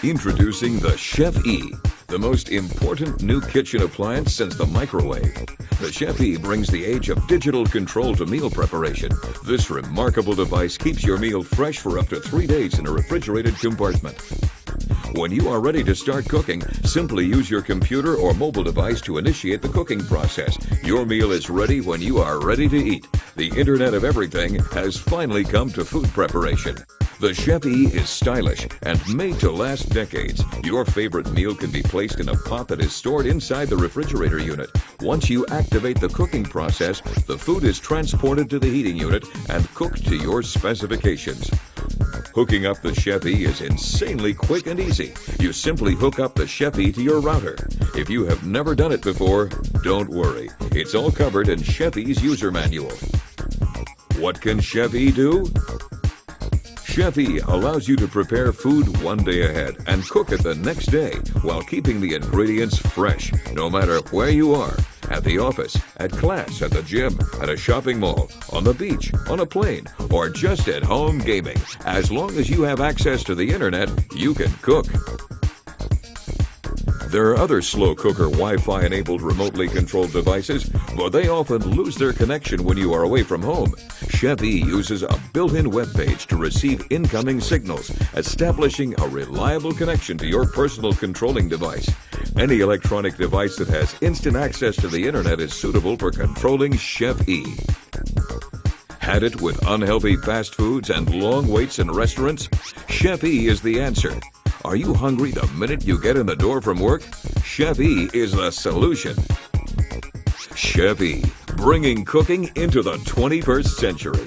Introducing the Chef E, the most important new kitchen appliance since the microwave. The Chef E brings the age of digital control to meal preparation. This remarkable device keeps your meal fresh for up to 3 days in a refrigerated compartment. When you are ready to start cooking, simply use your computer or mobile device to initiate the cooking process. Your meal is ready when you are ready to eat. The Internet of Everything has finally come to food preparation. The Chef E is stylish and made to last decades. Your favorite meal can be placed in a pot that is stored inside the refrigerator unit. Once you activate the cooking process, the food is transported to the heating unit and cooked to your specifications. Hooking up the Chef E is insanely quick and easy. You simply hook up the Chef E to your router. If you have never done it before, don't worry. It's all covered in Chef E's user manual. What can Chef E do? Chef E allows you to prepare food one day ahead and cook it the next day while keeping the ingredients fresh, no matter where you are. At the office, at class, at the gym, at a shopping mall, on the beach, on a plane, or just at home gaming. As long as you have access to the internet, you can cook. There are other slow cooker Wi-Fi enabled remotely controlled devices, but they often lose their connection when you are away from home. Chef E uses a built-in web page to receive incoming signals, establishing a reliable connection to your personal controlling device. Any electronic device that has instant access to the internet is suitable for controlling Chef E. Had it with unhealthy fast foods and long waits in restaurants? Chef E is the answer. Are you hungry the minute you get in the door from work? Chef E is the solution. Chef E, bringing cooking into the 21st century.